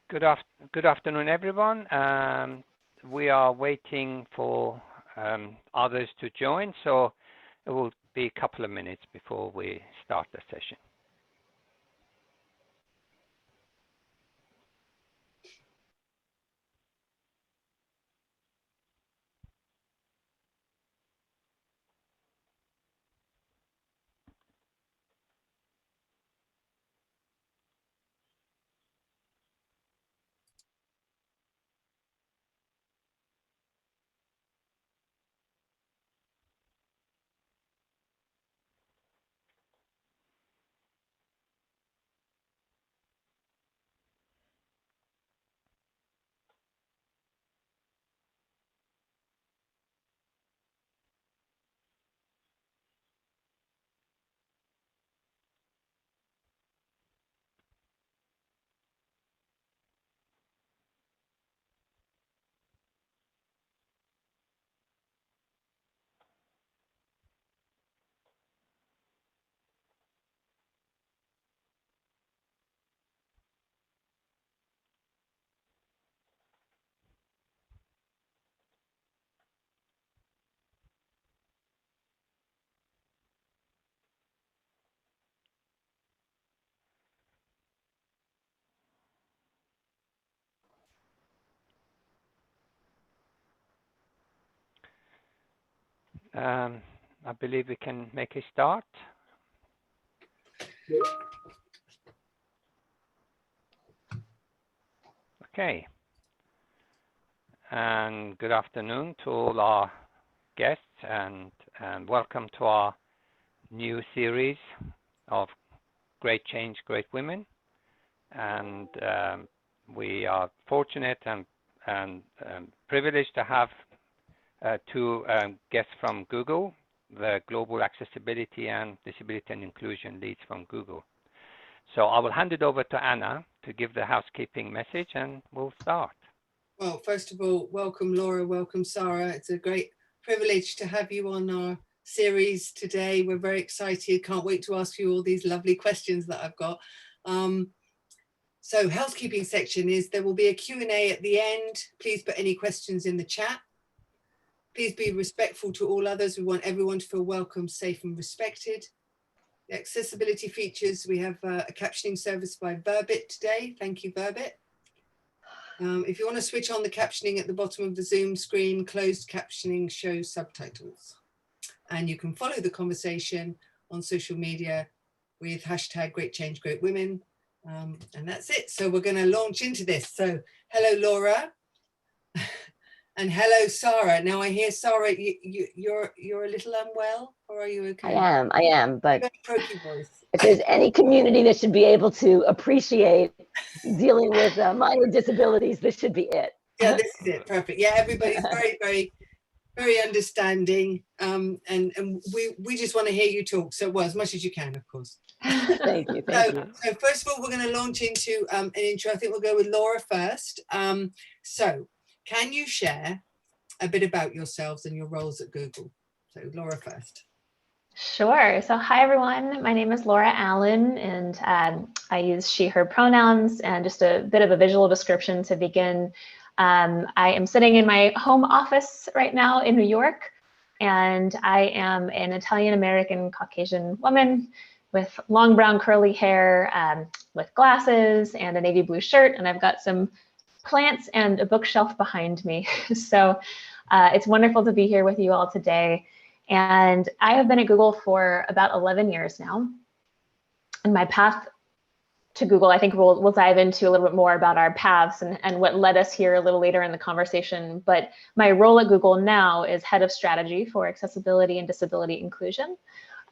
Good afternoon, everyone. We are waiting for others to join, so it will be a couple of minutes before we start the session. I believe we can make a start. Okay. And good afternoon to all our guests, and welcome to our new series of Great Change, Great Women. And we are fortunate and privileged to have two guests from Google, the Global Accessibility and Disability and Inclusion leads from Google. So I will hand it over to Anna to give the housekeeping message, and we'll start. Well, first of all, welcome Laura, welcome Sara. It's a great privilege to have you on our series today. We're very excited, can't wait to ask you all these lovely questions that I've got. So housekeeping section is there will be a Q&A at the end. Please put any questions in the chat. Please be respectful to all others. We want everyone to feel welcome, safe and respected. The accessibility features, we have a captioning service by Verbit today. Thank you, Verbit. If you want to switch on the captioning at the bottom of the Zoom screen, closed captioning shows subtitles. And you can follow the conversation on social media with hashtag Great Change, Great Women. And that's it. So we're going to launch into this. So hello, Laura. And hello, Sara. Now I hear, Sara, you're a little unwell, or are you okay? I am, but croaky voice. If there's any community that should be able to appreciate dealing with minor disabilities, this should be it. Yeah, this is it. Perfect. Yeah, everybody's very understanding, and we just want to hear you talk. So, well, as much as you can, of course. Thank you. So first of all, we're going to launch into an intro. I think we'll go with Laura first. So can you share a bit about yourselves and your roles at Google? So Laura first. Sure. So hi, everyone. My name is Laura Allen, and I use she, her pronouns, and just a bit of a visual description to begin. I am sitting in my home office right now in New York, and I am an Italian-American Caucasian woman with long brown curly hair, with glasses and a navy blue shirt, and I've got some plants and a bookshelf behind me. So it's wonderful to be here with you all today. And I have been at Google for about 11 years now. And my path to Google, I think we'll dive into a little bit more about our paths and what led us here a little later in the conversation. But my role at Google now is head of strategy for accessibility and disability inclusion.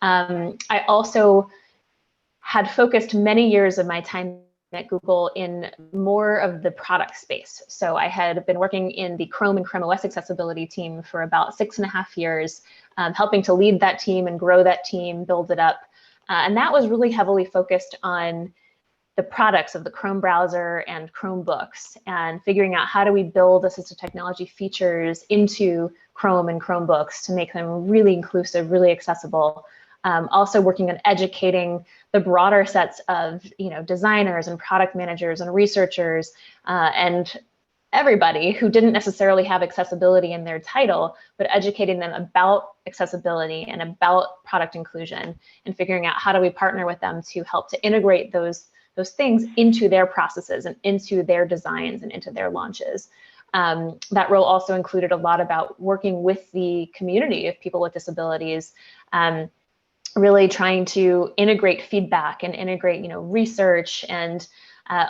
I also had focused many years of my time at Google in more of the product space. So I had been working in the Chrome and Chrome OS accessibility team for about 6.5 years, helping to lead that team and grow that team, build it up. And that was really heavily focused on the products of the Chrome browser and Chromebooks, and figuring out how do we build assistive technology features into Chrome and Chromebooks to make them really inclusive, really accessible, Also working on educating the broader sets of designers and product managers and researchers and everybody who didn't necessarily have accessibility in their title, but educating them about accessibility and about product inclusion, and figuring out how do we partner with them to help to integrate those things into their processes and into their designs and into their launches. That role also included a lot about working with the community of people with disabilities, really trying to integrate feedback and integrate research and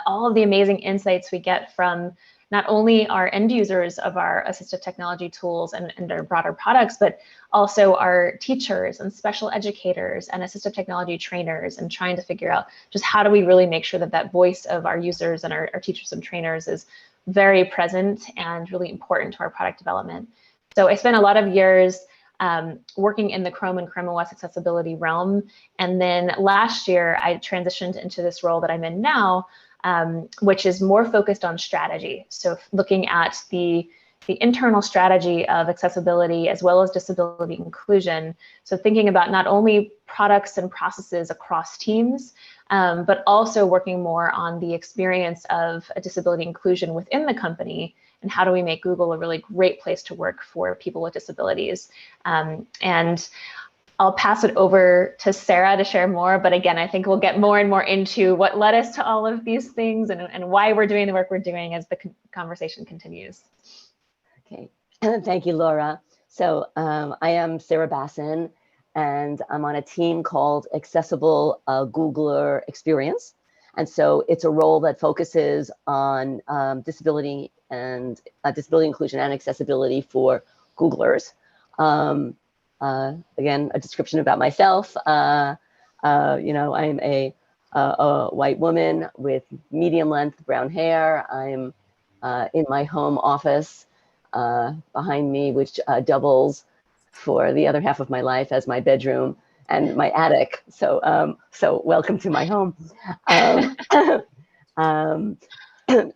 all of the amazing insights we get from not only our end users of our assistive technology tools and our broader products, but also our teachers and special educators and assistive technology trainers, and trying to figure out just how do we really make sure that that voice of our users and our teachers and trainers is very present and really important to our product development. So I spent a lot of years working in the Chrome and Chrome OS accessibility realm. And then last year, I transitioned into this role that I'm in now, which is more focused on strategy. So looking at the internal strategy of accessibility as well as disability inclusion. So thinking about not only products and processes across teams, but also working more on the experience of a disability inclusion within the company, and how do we make Google a really great place to work for people with disabilities. And I'll pass it over to Sara to share more, but again, I think we'll get more and more into what led us to all of these things and why we're doing the work we're doing as the conversation continues. Okay, thank you, Laura. So I am Sara Basson, and I'm on a team called Accessible Googler Experience. And so it's a role that focuses on disability and disability inclusion and accessibility for Googlers. Again, a description about myself. I'm a white woman with medium length brown hair. I'm in my home office behind me, which doubles for the other half of my life as my bedroom and my attic. So, so welcome to my home.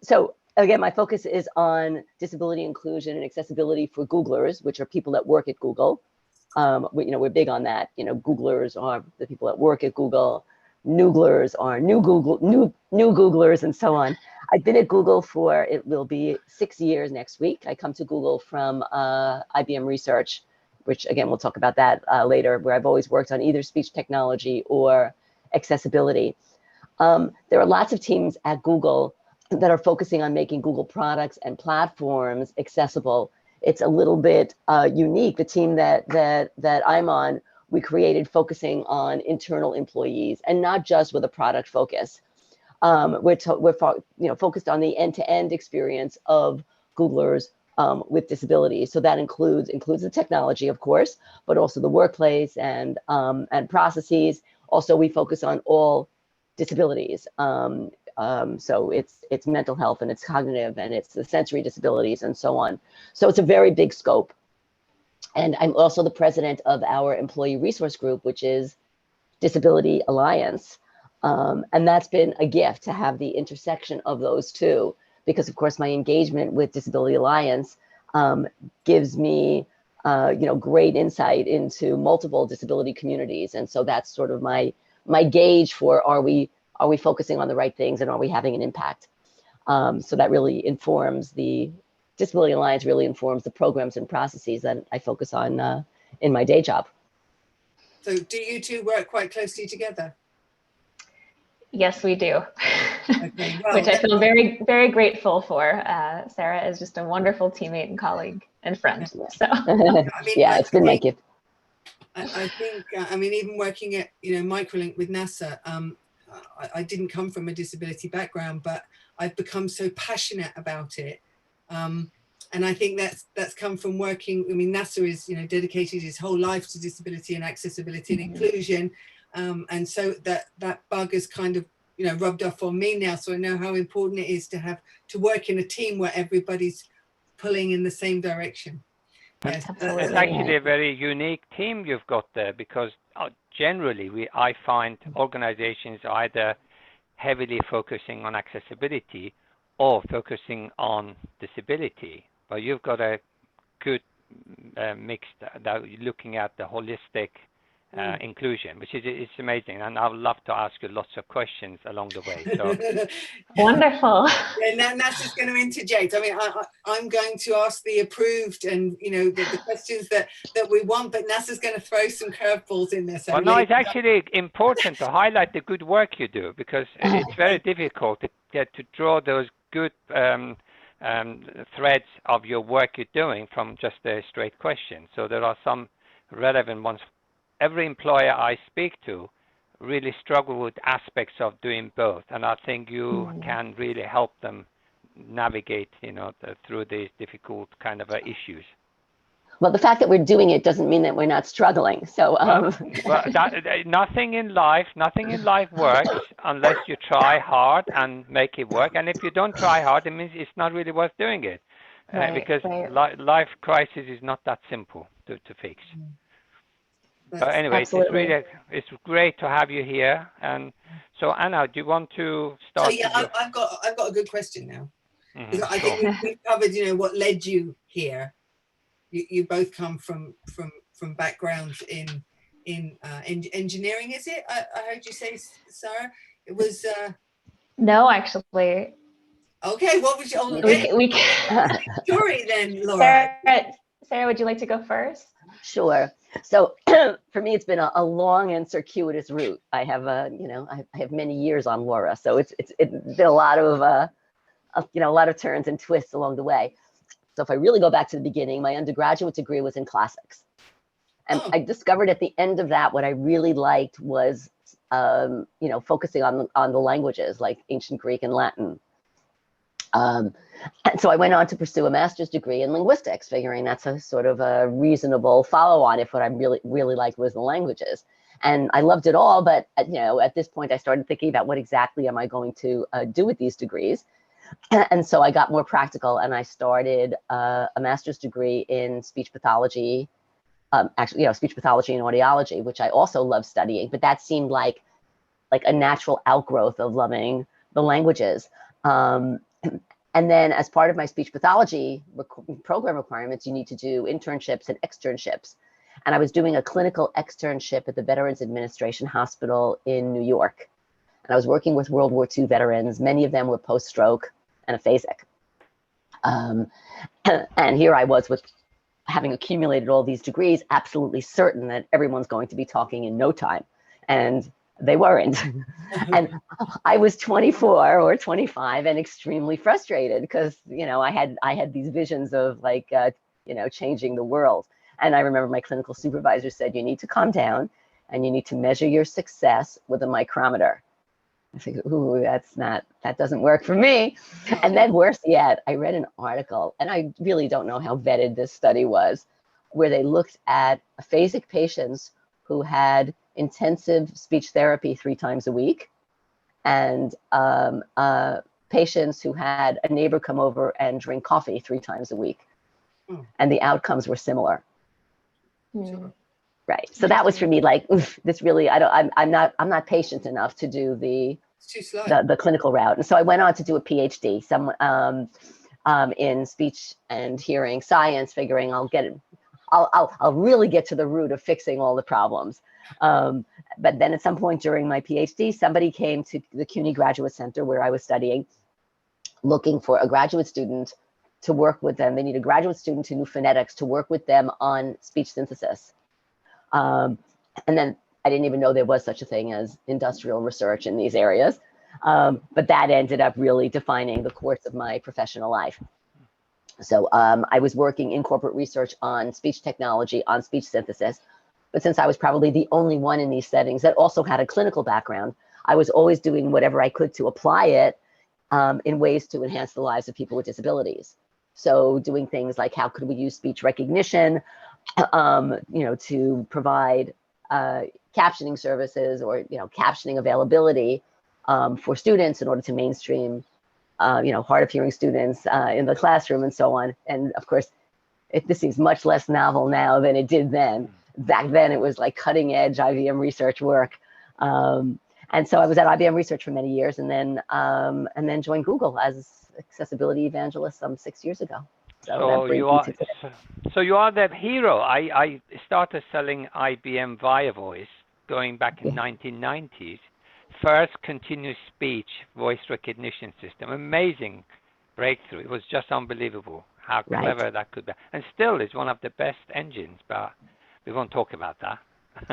So again, my focus is on disability inclusion and accessibility for Googlers, which are people that work at Google. We're big on that. Googlers are the people that work at Google. Nooglers are new Googlers, and so on. I've been at Google for, it will be 6 years next week. I come to Google from IBM Research, which again, we'll talk about that later, where I've always worked on either speech technology or accessibility. There are lots of teams at Google that are focusing on making Google products and platforms accessible. It's a little bit unique. The team that I'm on, we created focusing on internal employees and not just with a product focus. We're focused on the end-to-end experience of Googlers with disabilities. So that includes the technology, of course, but also the workplace and processes. Also, we focus on all disabilities. So it's mental health and it's cognitive and it's the sensory disabilities and so on. So it's a very big scope. And I'm also the president of our employee resource group, which is Disability Alliance. And that's been a gift to have the intersection of those two, because of course my engagement with Disability Alliance gives me great insight into multiple disability communities. And so that's sort of my gauge for are we focusing on the right things and are we having an impact? So that really informs the Disability Alliance, really informs the programs and processes that I focus on in my day job. So do you two work quite closely together? Yes, we do. Okay, well, which I feel very, very grateful for. Sara is just a wonderful teammate and colleague and friend. So yeah, it's been my gift. I think, even working at, Microlink with NASA, I didn't come from a disability background, but I've become so passionate about it. And I think that's come from working. NASA is, dedicated his whole life to disability and accessibility and inclusion. And so that bug has kind of, rubbed off on me now. So I know how important it is to work in a team where everybody's pulling in the same direction. Yes, it's actually a very unique team you've got there, because generally I find organizations either heavily focusing on accessibility or focusing on disability, but you've got a good mix that looking at the holistic inclusion, which is it's amazing. And I would love to ask you lots of questions along the way. So Wonderful. Yeah, NASA's going to interject. I mean, I'm going to ask the approved and, you know, the questions that we want, but NASA's going to throw some curveballs in there. So well, no, it's actually important to highlight the good work you do, because it's very difficult to get to draw those good threads of your work you're doing from just a straight question. So there are some relevant ones. Every employer I speak to really struggle with aspects of doing both, and I think you can really help them navigate, you know, through these difficult kind of issues. Well, the fact that we're doing it doesn't mean that we're not struggling. So, well, nothing in life works unless you try hard and make it work. And if you don't try hard, it means it's not really worth doing it, because life crisis is not that simple to fix. So anyway, it's great to have you here. And so, Anna, do you want to start? So yeah, I've got a good question now. I think we've covered, you know, what led you here. You both come from backgrounds in engineering, is it? I heard you say, Sarah. It was. No, actually. Okay, what was your story then, Laura? Sarah, would you like to go first? Sure. So for me, it's been a long and circuitous route. I have I have many years on Laura, so it's been a lot of a lot of turns and twists along the way. So if I really go back to the beginning, my undergraduate degree was in classics, and I discovered at the end of that what I really liked was focusing on the languages like ancient Greek and Latin. And so I went on to pursue a master's degree in linguistics, figuring that's a sort of a reasonable follow-on if what I really liked was the languages. And I loved it all, but at this point I started thinking about what exactly am I going to do with these degrees. And so I got more practical, and I started a master's degree in speech pathology, speech pathology and audiology, which I also love studying, but that seemed like a natural outgrowth of loving the languages. And then as part of my speech pathology program requirements, you need to do internships and externships. And I was doing a clinical externship at the Veterans Administration Hospital in New York. And I was working with World War II veterans. Many of them were post-stroke and aphasic. And here I was with having accumulated all these degrees, absolutely certain that everyone's going to be talking in no time. And they weren't. And I was 24 or 25 and extremely frustrated because, I had these visions of changing the world. And I remember my clinical supervisor said, you need to calm down and you need to measure your success with a micrometer. I think, ooh, that doesn't work for me. And then worse yet, I read an article, and I really don't know how vetted this study was, where they looked at aphasic patients who had intensive speech therapy 3 times a week, and patients who had a neighbor come over and drink coffee 3 times a week, and the outcomes were similar. Right. So that was for me like, oof, this really, I'm not patient enough to do the clinical route. And so I went on to do a PhD, in speech and hearing science, figuring I'll really get to the root of fixing all the problems. But then at some point during my PhD, somebody came to the CUNY Graduate Center where I was studying, looking for a graduate student to work with them. They need a graduate student who knew phonetics to work with them on speech synthesis. And then I didn't even know there was such a thing as industrial research in these areas. But that ended up really defining the course of my professional life. So I was working in corporate research on speech technology, on speech synthesis. But since I was probably the only one in these settings that also had a clinical background, I was always doing whatever I could to apply it in ways to enhance the lives of people with disabilities. So doing things like how could we use speech recognition, to provide captioning services or, captioning availability for students in order to mainstream, hard of hearing students in the classroom and so on. And of course, this seems much less novel now than it did then. Back then, it was like cutting edge IBM research work. And so I was at IBM Research for many years and then joined Google as accessibility evangelist some 6 years ago. So So that brings you me are to today. so you are the hero. I started selling IBM Via Voice going back in Yeah. 1990s. First continuous speech voice recognition system. Amazing breakthrough. It was just unbelievable how Right. clever that could be. And still is one of the best engines, but we won't talk about that.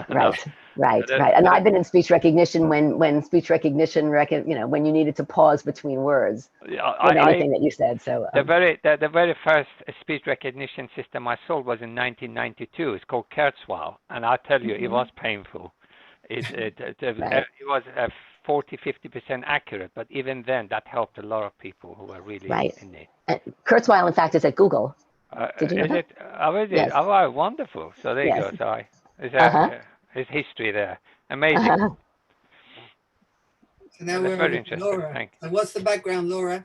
No. Right. But, And but I've been in speech recognition when speech recognition, when you needed to pause between words with anything that you said. So the very first speech recognition system I sold was in 1992. It's called Kurzweil, and I tell you, it was painful. Right. It was 40-50% accurate, but even then, that helped a lot of people who were really Right. in it. And Kurzweil, in fact, is at Google. Did you know Is that? it? Oh, is it? Yes. Oh, wow, wonderful. So there you Yes. go. So Uh-huh. there's history there. Amazing. So now That's we're very over to interesting. Laura. Thank you. So what's the background, Laura?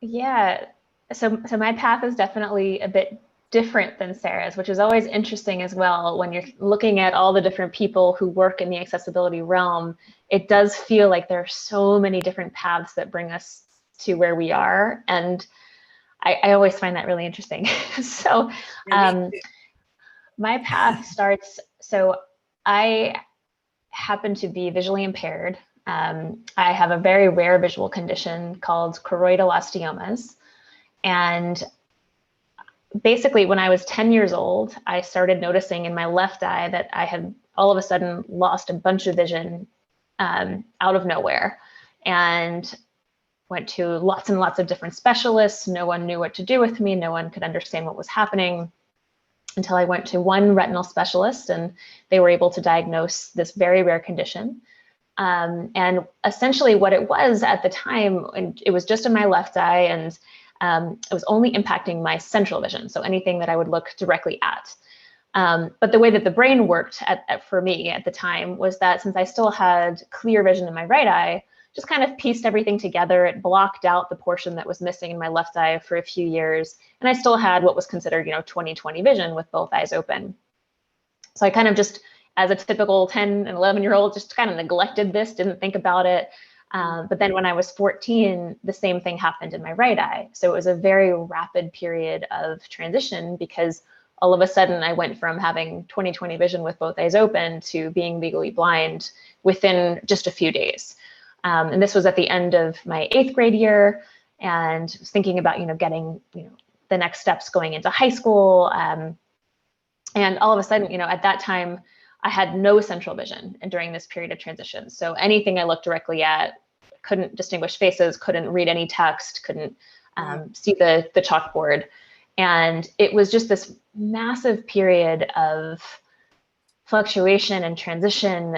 Yeah. So my path is definitely a bit different than Sarah's, which is always interesting as well. When you're looking at all the different people who work in the accessibility realm, it does feel like there are so many different paths that bring us to where we are. And I always find that really interesting. So my path starts, so I happen to be visually impaired. I have a very rare visual condition called choroidal osteomas. And basically, when I was 10 years old, I started noticing in my left eye that I had all of a sudden lost a bunch of vision out of nowhere, and went to lots and lots of different specialists. No one knew what to do with me. No one could understand what was happening until I went to one retinal specialist, and they were able to diagnose this very rare condition. And essentially what it was at the time, and it was just in my left eye, and it was only impacting my central vision, so anything that I would look directly at. But the way that the brain worked for me at the time was that since I still had clear vision in my right eye, just kind of pieced everything together. It blocked out the portion that was missing in my left eye for a few years. And I still had what was considered, 20/20 vision with both eyes open. So I kind of just, as a typical 10 and 11-year-old, just kind of neglected this, didn't think about it. But then when I was 14, the same thing happened in my right eye. So it was a very rapid period of transition, because all of a sudden I went from having 20/20 vision with both eyes open to being legally blind within just a few days. And this was at the end of my 8th grade year, and was thinking about, getting, the next steps going into high school. And all of a sudden, at that time, I had no central vision during this period of transition. So anything I looked directly at, couldn't distinguish faces, couldn't read any text, couldn't see the chalkboard. And it was just this massive period of fluctuation and transition,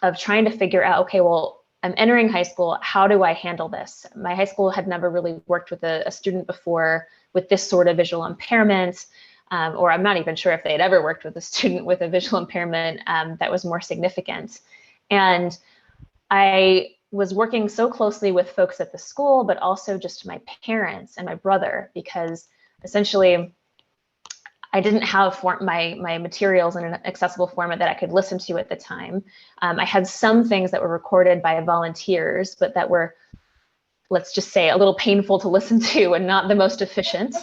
of trying to figure out, okay, well, I'm entering high school. How do I handle this? My high school had never really worked with a student before with this sort of visual impairment. Or I'm not even sure if they had ever worked with a student with a visual impairment that was more significant. And I was working so closely with folks at the school, but also just my parents and my brother, because essentially I didn't have my materials in an accessible format that I could listen to at the time. I had some things that were recorded by volunteers, but that were, let's just say, a little painful to listen to and not the most efficient,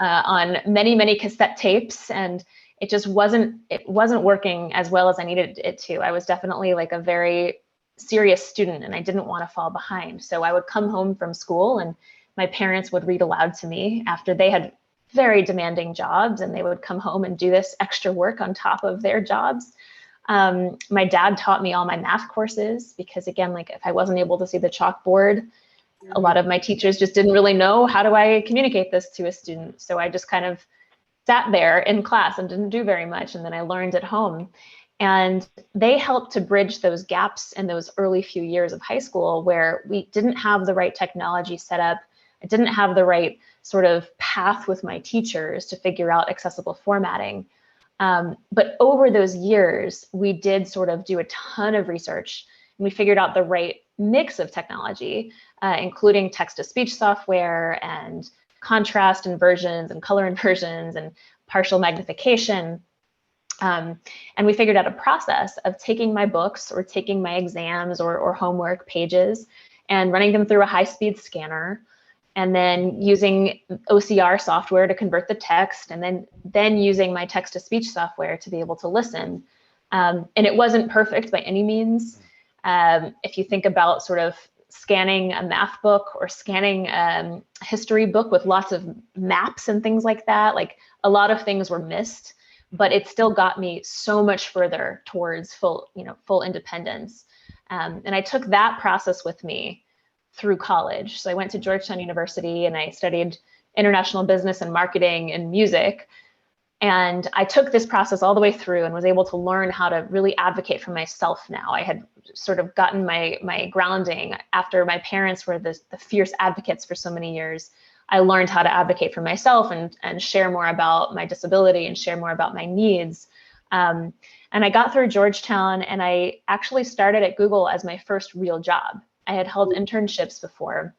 on many, many cassette tapes. And it just wasn't working as well as I needed it to. I was definitely like a very serious student, and I didn't want to fall behind. So I would come home from school, and my parents would read aloud to me after they had very demanding jobs, and they would come home and do this extra work on top of their jobs. My dad taught me all my math courses, because again, like if I wasn't able to see the chalkboard, a lot of my teachers just didn't really know, how do I communicate this to a student? So I just kind of sat there in class and didn't do very much. And then I learned at home. And they helped to bridge those gaps in those early few years of high school where we didn't have the right technology set up. I didn't have the right sort of path with my teachers to figure out accessible formatting. But over those years, we did sort of do a ton of research, and we figured out the right mix of technology, including text-to-speech software and contrast inversions and color inversions and partial magnification. And we figured out a process of taking my books or taking my exams or homework pages and running them through a high-speed scanner and then using OCR software to convert the text, and then using my text-to-speech software to be able to listen. And it wasn't perfect by any means. If you think about sort of scanning a math book or scanning a history book with lots of maps and things like that, like a lot of things were missed, but it still got me so much further towards full independence. And I took that process with me through college. So I went to Georgetown University and I studied international business and marketing and music. And I took this process all the way through and was able to learn how to really advocate for myself now. I had sort of gotten my grounding after my parents were the fierce advocates for so many years. I learned how to advocate for myself and share more about my disability and share more about my needs. And I got through Georgetown, and I actually started at Google as my first real job. I had held internships before,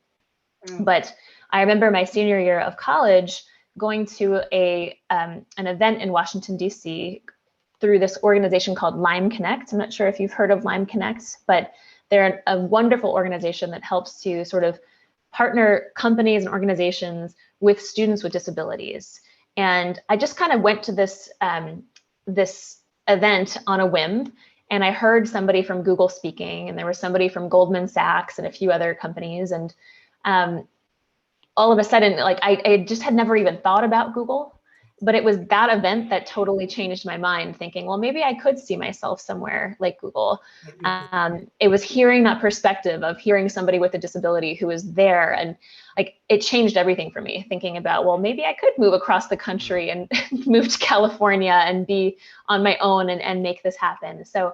but I remember my senior year of college going to an event in Washington, D.C. through this organization called Lime Connect. I'm not sure if you've heard of Lime Connect, but they're a wonderful organization that helps to sort of partner companies and organizations with students with disabilities. And I just kind of went to this event on a whim, and I heard somebody from Google speaking, and there was somebody from Goldman Sachs and a few other companies. And all of a sudden, like I just had never even thought about Google, but it was that event that totally changed my mind, thinking, well, maybe I could see myself somewhere like Google. It was hearing that perspective of hearing somebody with a disability who was there, and like it changed everything for me, thinking about, well, maybe I could move across the country and move to California and be on my own and make this happen. So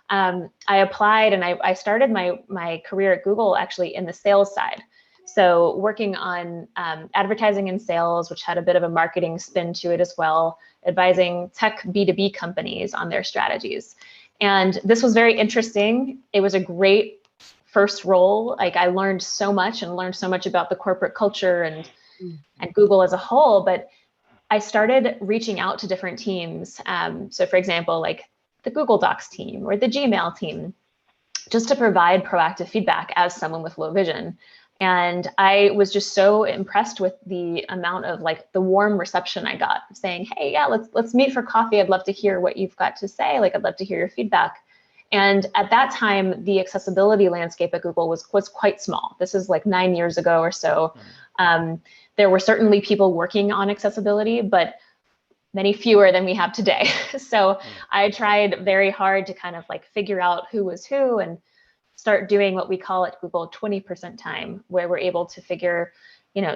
I applied, and I started my career at Google actually in the sales side. So working on advertising and sales, which had a bit of a marketing spin to it as well, advising tech B2B companies on their strategies. And this was very interesting. It was a great first role. Like I learned so much about the corporate culture and Google as a whole, but I started reaching out to different teams. So for example, like the Google Docs team or the Gmail team, just to provide proactive feedback as someone with low vision. And I was just so impressed with the amount of like the warm reception I got, saying, hey, yeah, let's meet for coffee. I'd love to hear what you've got to say. Like, I'd love to hear your feedback. And at that time, the accessibility landscape at Google was quite small. This is like 9 years ago or so. There were certainly people working on accessibility, but many fewer than we have today. So I tried very hard to kind of like figure out who was who and start doing what we call at Google 20% time, where we're able to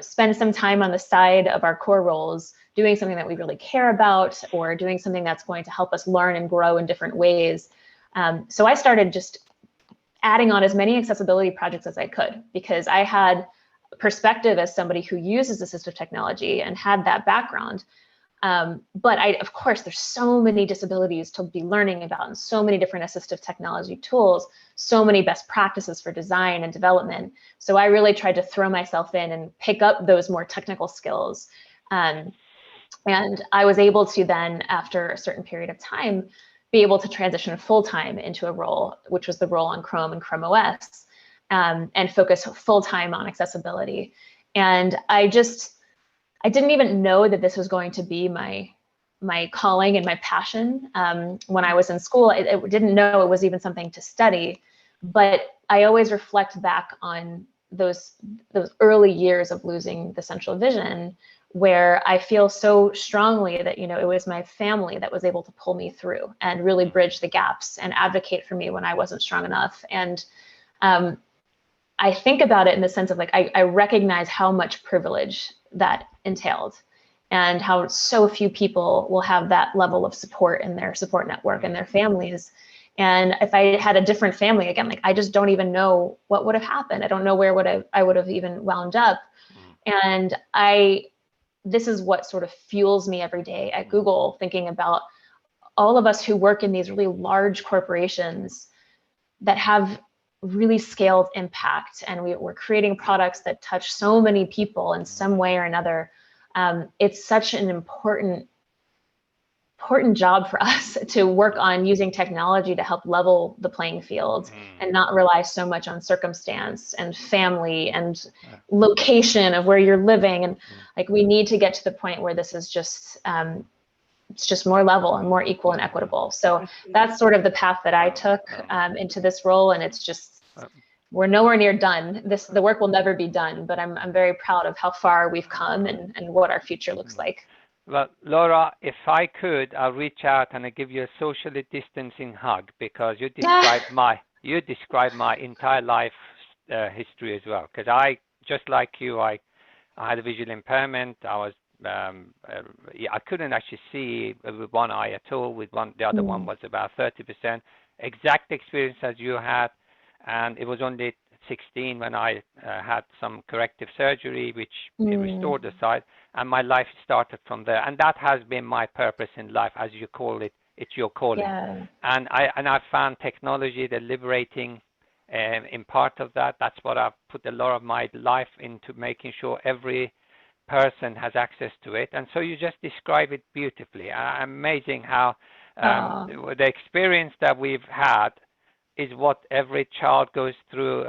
spend some time on the side of our core roles, doing something that we really care about, or doing something that's going to help us learn and grow in different ways. So I started just adding on as many accessibility projects as I could, because I had perspective as somebody who uses assistive technology and had that background. But of course, there's so many disabilities to be learning about and so many different assistive technology tools, so many best practices for design and development. So I really tried to throw myself in and pick up those more technical skills. And I was able to then, after a certain period of time, be able to transition full-time into a role, which was the role on Chrome and Chrome OS, and focus full-time on accessibility. And I didn't even know that this was going to be my calling and my passion. When I was in school, I didn't know it was even something to study, but I always reflect back on those early years of losing the central vision, where I feel so strongly that, it was my family that was able to pull me through and really bridge the gaps and advocate for me when I wasn't strong enough. And I think about it in the sense of like, I recognize how much privilege that entailed and how so few people will have that level of support in their support network and their families. And if I had a different family, again, like I just don't even know what would have happened. I don't know where I would have even wound up. And this is what sort of fuels me every day at Google, thinking about all of us who work in these really large corporations that have really scaled impact, and we're creating products that touch so many people in some way or another. It's such an important important job for us to work on using technology to help level the playing field and not rely so much on circumstance and family and location of where you're living. And like, we need to get to the point where this is just, it's just more level and more equal and equitable. So that's sort of the path that I took into this role. And it's just, we're nowhere near done. The work will never be done, but I'm very proud of how far we've come and what our future looks like. Well, Laura, if I could, I'll reach out and I'll give you a socially distancing hug, because you described my entire life history as well. Because I, just like you, I had a visual impairment. I was I couldn't actually see with one eye at all. With the other one was about 30%. Exact experience as you had, and it was only 16 when I had some corrective surgery, which restored the sight, and my life started from there. And that has been my purpose in life, as you call it. It's your calling. Yeah. And I found technology the liberating in part of that. That's what I've put a lot of my life into, making sure every person has access to it. And so you just describe it beautifully. Amazing how the experience that we've had is what every child goes through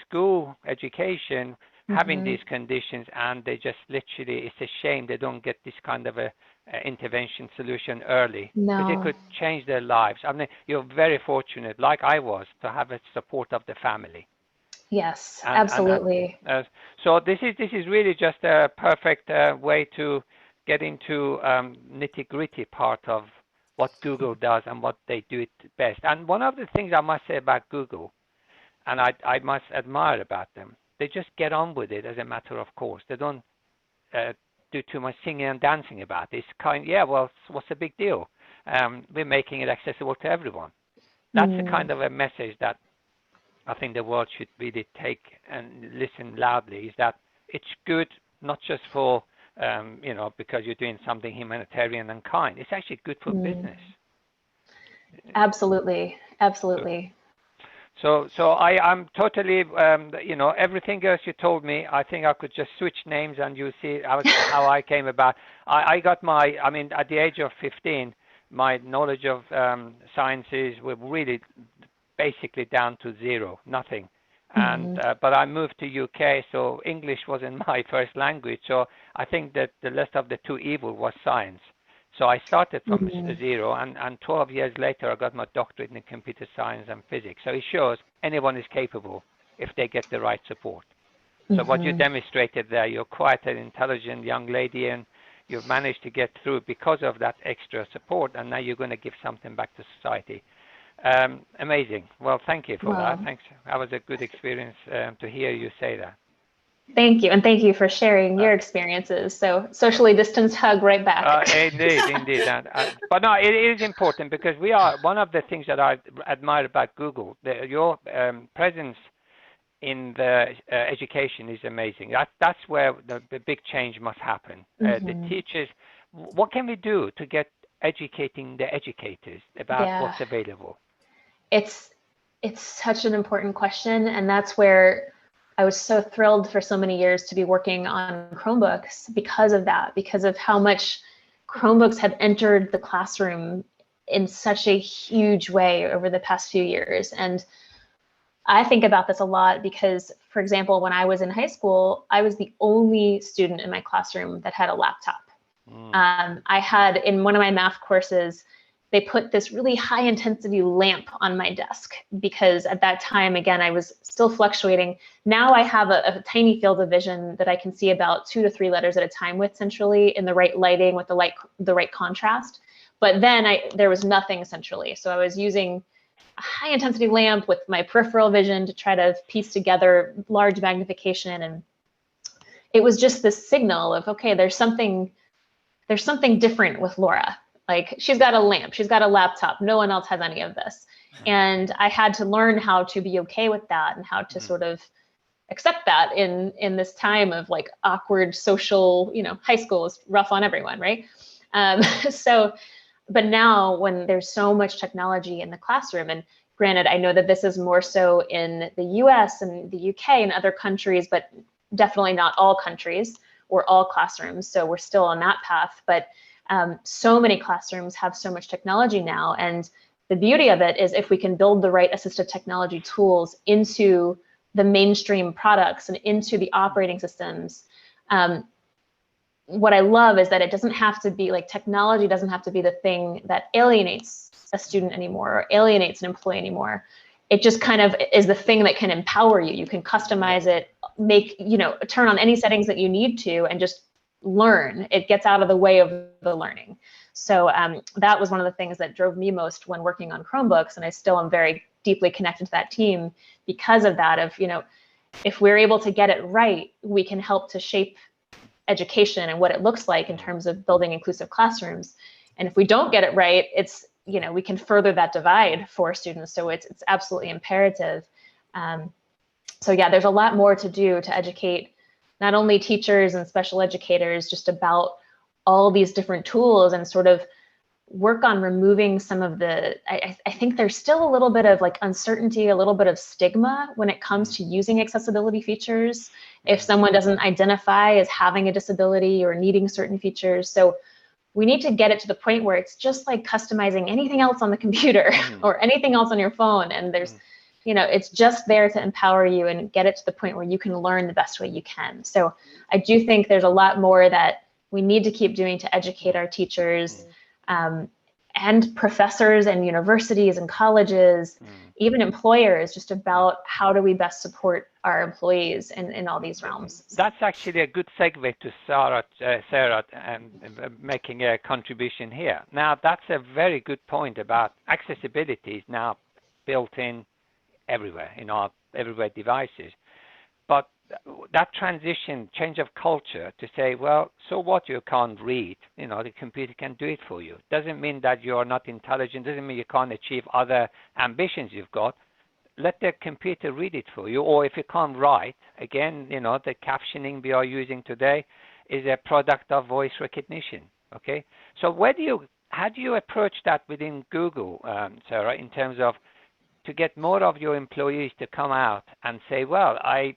school education, having these conditions, and they just literally, it's a shame they don't get this kind of a intervention solution early, because it could change their lives. I mean, you're very fortunate, like I was, to have a support of the family. Yes, absolutely. So this is really just a perfect way to get into nitty-gritty part of what Google does and what they do it best. And one of the things I must say about Google, and I must admire about them, they just get on with it as a matter of course. They don't do too much singing and dancing about it. It's well, what's the big deal? We're making it accessible to everyone. That's the kind of a message that I think the world should really take and listen loudly, is that it's good not just for because you're doing something humanitarian and kind. It's actually good for business. Absolutely. So I'm totally, everything else you told me, I think I could just switch names and you see how I came about. I got at the age of 15, my knowledge of sciences were really basically down to zero, nothing. And but I moved to UK, so English wasn't my first language. So I think that the less of the two evil was science. So I started from zero, and 12 years later I got my doctorate in computer science and physics. So it shows anyone is capable if they get the right support. So what you demonstrated there, you're quite an intelligent young lady, and you've managed to get through because of that extra support, and now you're going to give something back to society. Amazing. Well, thank you for that. Thanks. That was a good experience to hear you say that. Thank you. And thank you for sharing your experiences. So socially distanced hug right back. Indeed. But no, it is important, because we are, one of the things that I admire about Google, your presence in the education is amazing. That's where the big change must happen. The teachers, what can we do to get educating the educators about what's available? It's such an important question, and that's where I was so thrilled for so many years to be working on Chromebooks because of that, because of how much Chromebooks have entered the classroom in such a huge way over the past few years. And I think about this a lot because, for example, when I was in high school, I was the only student in my classroom that had a laptop. I had, in one of my math courses, they put this really high intensity lamp on my desk because at that time, again, I was still fluctuating. Now I have a tiny field of vision that I can see about 2 to 3 letters at a time with, centrally, in the right lighting with the right contrast. But then there was nothing centrally. So I was using a high intensity lamp with my peripheral vision to try to piece together large magnification. And it was just this signal of, okay, there's something different with Laura. Like, she's got a lamp, she's got a laptop, no one else has any of this. And I had to learn how to be okay with that and how to sort of accept that in this time of like awkward social, high school is rough on everyone, right? But now when there's so much technology in the classroom, and granted, I know that this is more so in the US and the UK and other countries, but definitely not all countries or all classrooms. So we're still on that path. But So many classrooms have so much technology now, and the beauty of it is if we can build the right assistive technology tools into the mainstream products and into the operating systems. What I love is that it doesn't have to be like, technology doesn't have to be the thing that alienates a student anymore or alienates an employee anymore. It just kind of is the thing that can empower you. You can customize it, make, turn on any settings that you need to, and just learn. It gets out of the way of the learning. So that was one of the things that drove me most when working on Chromebooks, and I still am very deeply connected to that team because of that. Of, if we're able to get it right, we can help to shape education and what it looks like in terms of building inclusive classrooms. And if we don't get it right, it's, we can further that divide for students. So it's absolutely imperative. So yeah, there's a lot more to do to educate not only teachers and special educators just about all these different tools, and sort of work on removing some of the, I think there's still a little bit of like uncertainty, a little bit of stigma when it comes to using accessibility features if someone doesn't identify as having a disability or needing certain features. So we need to get it to the point where it's just like customizing anything else on the computer or anything else on your phone. And there's, it's just there to empower you and get it to the point where you can learn the best way you can. So I do think there's a lot more that we need to keep doing to educate our teachers and professors and universities and colleges, even employers, just about how do we best support our employees in all these realms. That's actually a good segue to Sarah making a contribution here. Now, that's a very good point about accessibility is now built in everywhere, in our everywhere devices. But that transition, change of culture to say, well, so what, you can't read, the computer can do it for you. Doesn't mean that you're not intelligent, doesn't mean you can't achieve other ambitions you've got. Let the computer read it for you. Or if you can't write, again, the captioning we are using today is a product of voice recognition, okay? So how do you approach that within Google, Sarah, in terms of to get more of your employees to come out and say, well, I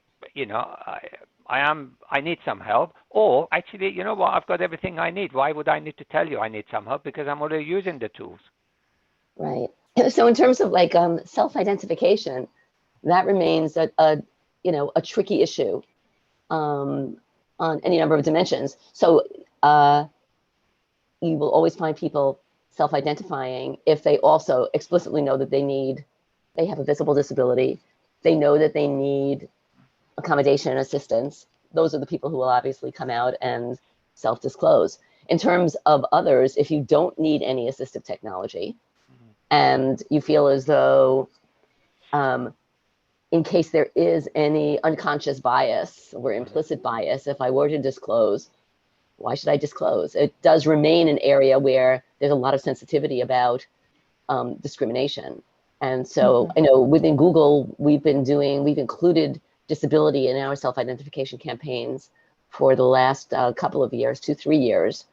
need some help, or actually, you know what, I've got everything I need. Why would I need to tell you I need some help? Because I'm already using the tools. Right. So in terms of like self-identification, that remains a tricky issue on any number of dimensions. So you will always find people self-identifying if they also explicitly know that they have a visible disability. They know that they need accommodation and assistance. Those are the people who will obviously come out and self-disclose. In terms of others, if you don't need any assistive technology and you feel as though in case there is any unconscious bias or implicit bias, if I were to disclose, why should I disclose? It does remain an area where there's a lot of sensitivity about discrimination. And so I know within Google, we've included disability in our self-identification campaigns for the last couple of years, 2-3 years.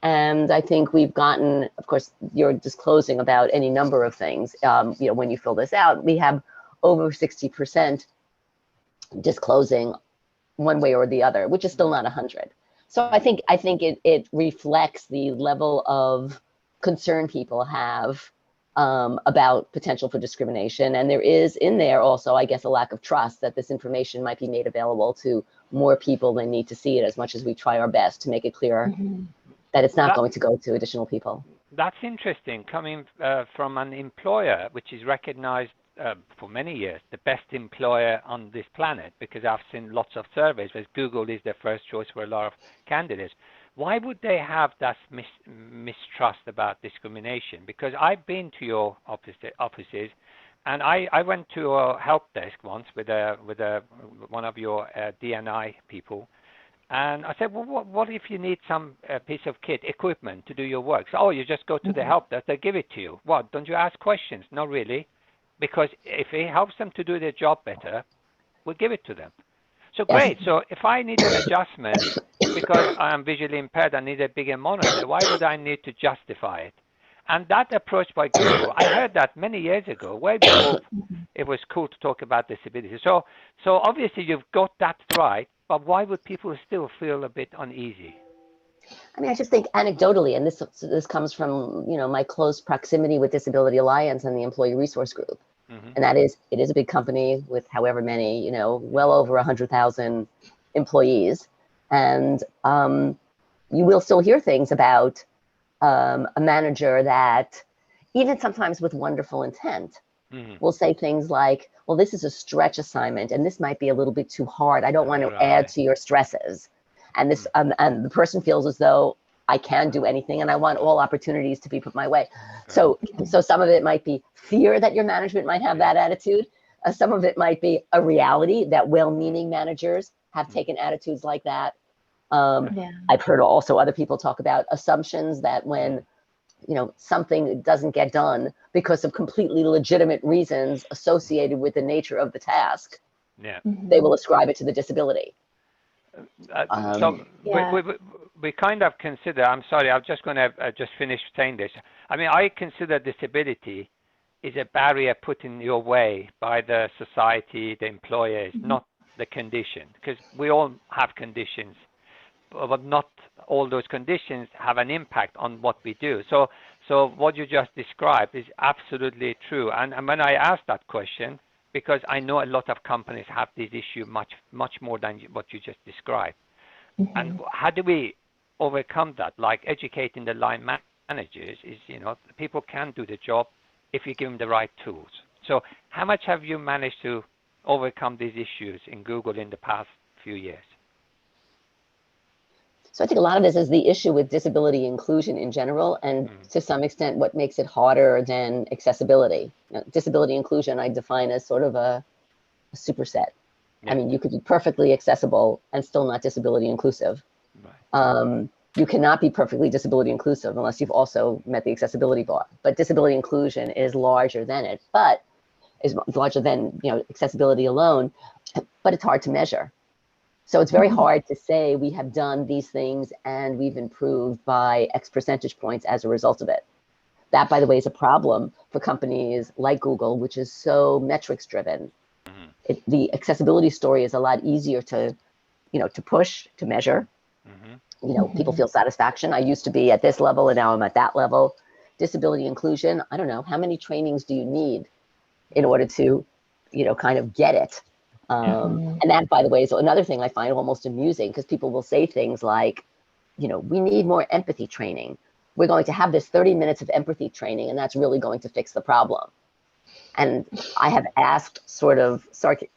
And I think we've gotten, of course, you're disclosing about any number of things. When you fill this out, we have over 60% disclosing one way or the other, which is still not 100. So I think it reflects the level of concern people have about potential for discrimination. And there is in there also, I guess, a lack of trust that this information might be made available to more people than need to see it, as much as we try our best to make it clear that it's not going to go to additional people. That's interesting, coming from an employer which is recognized for many years, the best employer on this planet, because I've seen lots of surveys where Google is their first choice for a lot of candidates. Why would they have that mistrust about discrimination? Because I've been to your offices, and I went to a help desk once with one of your D&I people, and I said, well, what if you need some piece of equipment to do your work? So, oh, you just go to the help desk, they give it to you. What, don't you ask questions? Not really, because if it helps them to do their job better, we'll give it to them. So great. So if I need an adjustment because I am visually impaired, I need a bigger monitor, why would I need to justify it? And that approach by Google, I heard that many years ago, way before it was cool to talk about disability. So obviously you've got that right, but why would people still feel a bit uneasy? I mean, I just think anecdotally, and this comes from, you know, my close proximity with Disability Alliance and the Employee Resource Group. Mm-hmm. And that is, it is a big company with however many, you know, well over 100,000 employees. And you will still hear things about a manager that, even sometimes with wonderful intent, will say things like, well, this is a stretch assignment and this might be a little bit too hard. I don't want to add to your stresses. And this and the person feels as though I can do anything and I want all opportunities to be put my way. So some of it might be fear that your management might have that attitude. Some of it might be a reality that well-meaning managers have taken attitudes like that. I've heard also other people talk about assumptions that when, you know, something doesn't get done because of completely legitimate reasons associated with the nature of the task, they will ascribe it to the disability. We kind of consider, I'm sorry, I'm just going to just finish saying this. I mean, I consider disability is a barrier put in your way by the society, the employers, not the condition, because we all have conditions, but not all those conditions have an impact on what we do. So what you just described is absolutely true. And when I asked that question, because I know a lot of companies have this issue much more than what you just described. And how do we overcome that? Like educating the line managers is, you know, people can do the job if you give them the right tools. So how much have you managed to overcome these issues in Google in the past few years? So I think a lot of this is the issue with disability inclusion in general, and to some extent what makes it harder than accessibility. Now, disability inclusion I define as sort of a superset. I mean, you could be perfectly accessible and still not disability inclusive. You cannot be perfectly disability inclusive unless you've also met the accessibility bar. But disability inclusion is larger than it, but is larger than, you know, accessibility alone, but it's hard to measure. So it's very hard to say we have done these things and we've improved by X percentage points as a result of it. That, by the way, is a problem for companies like Google, which is so metrics driven. The accessibility story is a lot easier to, you know, to push, to measure. You know, people feel satisfaction. I used to be at this level and now I'm at that level. Disability inclusion, I don't know, how many trainings do you need in order to, you know, kind of get it? And that, by the way, is another thing I find almost amusing, because people will say things like, you know, we need more empathy training. We're going to have this 30 minutes of empathy training, and that's really going to fix the problem. And I have asked sort of,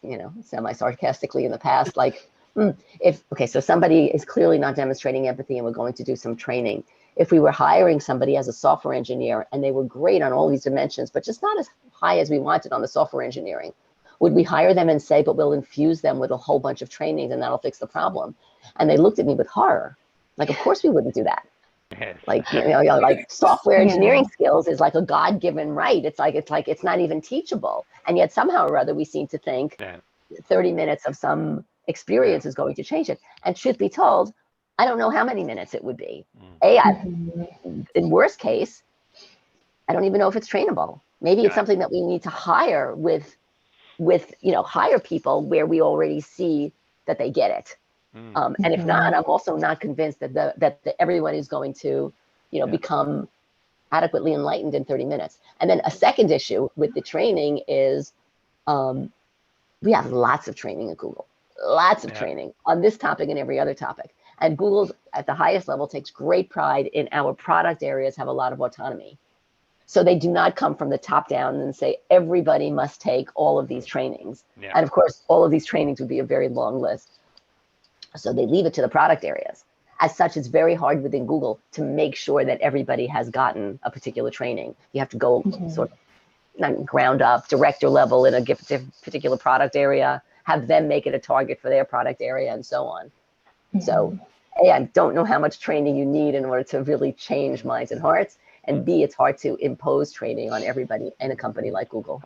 you know, semi-sarcastically in the past, like, so somebody is clearly not demonstrating empathy and we're going to do some training. If we were hiring somebody as a software engineer and they were great on all these dimensions, but just not as high as we wanted on the software engineering, would we hire them and say, but we'll infuse them with a whole bunch of trainings and that'll fix the problem? And they looked at me with horror. Like, of course we wouldn't do that. Like, you know, like software engineering skills is like a God-given right. It's not even teachable. And yet somehow or other we seem to think 30 minutes of some experience is going to change it. And truth be told, I don't know how many minutes it would be. In worst case, I don't even know if it's trainable. Maybe it's something that we need to hire with, you know, hire people where we already see that they get it. And if not, I'm also not convinced that everyone is going to, you know, become adequately enlightened in 30 minutes. And then a second issue with the training is we have lots of training at Google, lots of training on this topic and every other topic. And Google at the highest level takes great pride in our product areas have a lot of autonomy. So they do not come from the top down and say, everybody must take all of these trainings. And of course, all of these trainings would be a very long list. So they leave it to the product areas. As such, it's very hard within Google to make sure that everybody has gotten a particular training. You have to go sort of not ground up, director level in a particular product area, have them make it a target for their product area and so on. So A, I don't know how much training you need in order to really change minds and hearts. And B, it's hard to impose training on everybody in a company like Google.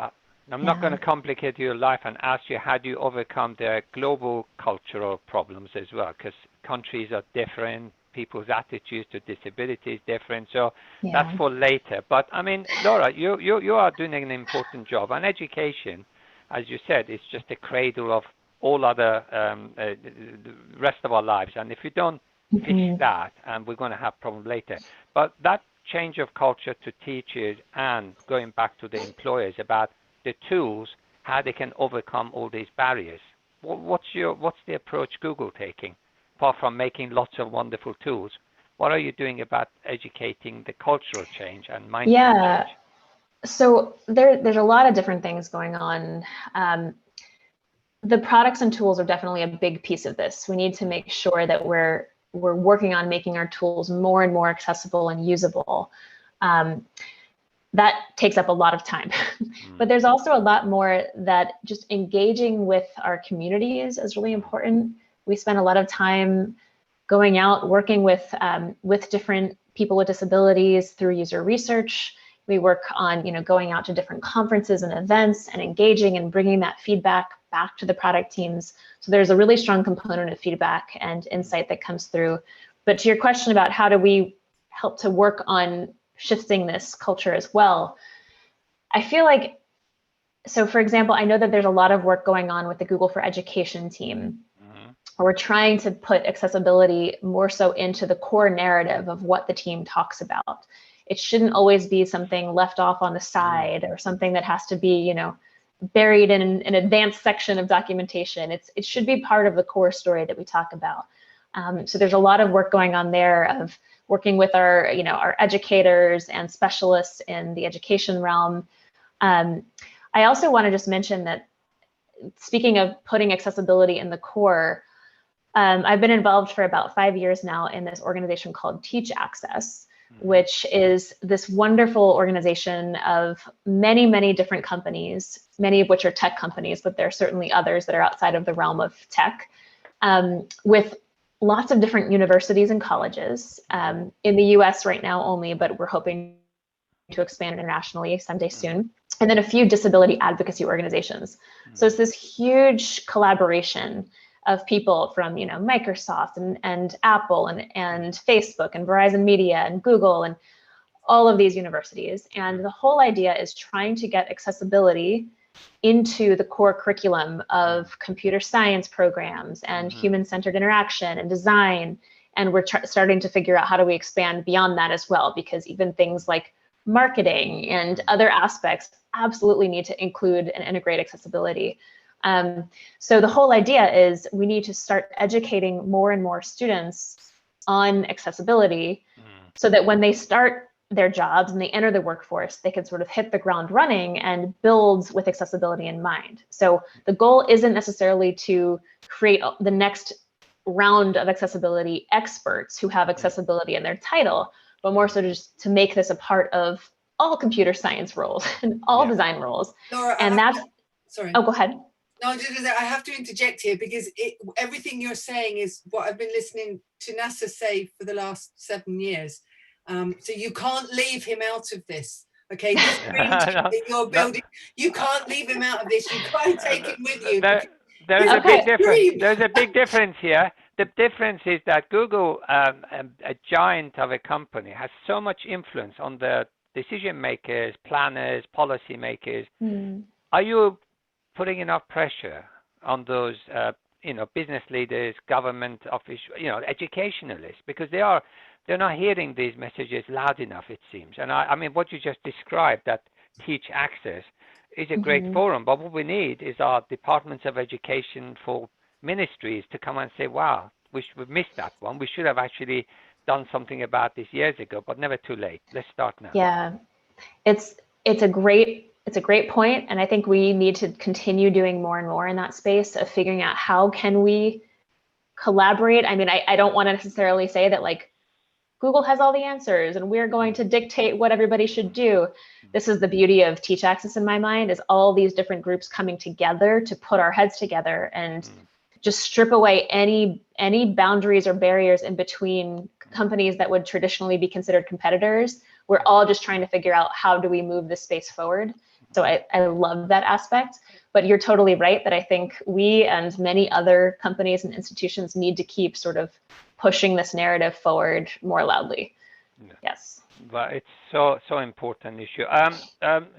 I'm not going to complicate your life and ask you how do you overcome the global cultural problems as well, because countries are different, people's attitudes to disability is different. So that's for later. But I mean, Laura, you are doing an important job, and education, as you said, is just a cradle of all other the rest of our lives. And if you don't pitch that, and we're going to have problem later. But that change of culture to teachers and going back to the employers about the tools, how they can overcome all these barriers. What's the approach Google taking? Apart from making lots of wonderful tools, what are you doing about educating the cultural change and mindset change? So there's a lot of different things going on. The products and tools are definitely a big piece of this. We need to make sure that we're working on making our tools more and more accessible and usable. That takes up a lot of time. But there's also a lot more that just engaging with our communities is really important. We spend a lot of time going out, working with different people with disabilities through user research. We work on going out to different conferences and events and engaging and bringing that feedback back to the product teams. So there's a really strong component of feedback and insight that comes through. But to your question about how do we help to work on shifting this culture as well, I feel like, so for example, I know that there's a lot of work going on with the Google for Education team. We're trying to put accessibility more so into the core narrative of what the team talks about. It shouldn't always be something left off on the side or something that has to be, buried in an advanced section of documentation. It should be part of the core story that we talk about. So there's a lot of work going on there of working with our educators and specialists in the education realm. I also want to just mention that, speaking of putting accessibility in the core, I've been involved for about 5 years now in this organization called Teach Access, which is this wonderful organization of many, many different companies, many of which are tech companies, but there are certainly others that are outside of the realm of tech, with lots of different universities and colleges in the US right now only, but we're hoping to expand internationally someday soon. And then a few disability advocacy organizations. So it's this huge collaboration of people from Microsoft and Apple and Facebook and Verizon Media and Google and all of these universities. And the whole idea is trying to get accessibility into the core curriculum of computer science programs and human-centered interaction and design. And we're starting to figure out how do we expand beyond that as well, because even things like marketing and other aspects absolutely need to include and integrate accessibility. So the whole idea is we need to start educating more and more students on accessibility so that when they start their jobs and they enter the workforce, they can sort of hit the ground running and build with accessibility in mind. So the goal isn't necessarily to create the next round of accessibility experts who have accessibility in their title, but more so just to make this a part of all computer science roles and all design roles. Laura, and that's, sorry. Oh, go ahead. No, I have to interject here because everything you're saying is what I've been listening to NASA say for the last 7 years. So you can't leave him out of this. Okay, this green team that you're building, you can't leave him out of this. You can't take him with you. There's a big difference. There's a big difference here. The difference is that Google, a giant of a company, has so much influence on the decision makers, planners, policy makers. Are you putting enough pressure on those, business leaders, government officials, educationalists, because they're not hearing these messages loud enough, it seems. And I mean, what you just described, that Teach Access, is a great forum. But what we need is our departments of education for ministries to come and say, wow, we've missed that one. We should have actually done something about this years ago, but never too late. Let's start now. Yeah, it's a great point, and I think we need to continue doing more and more in that space of figuring out how can we collaborate. I mean, I don't want to necessarily say that like Google has all the answers and we're going to dictate what everybody should do. This is the beauty of Teach Access in my mind, is all these different groups coming together to put our heads together and just strip away any boundaries or barriers in between companies that would traditionally be considered competitors. We're all just trying to figure out how do we move this space forward. So I love that aspect, but you're totally right that I think we and many other companies and institutions need to keep sort of pushing this narrative forward more loudly. Yes. But it's so important issue.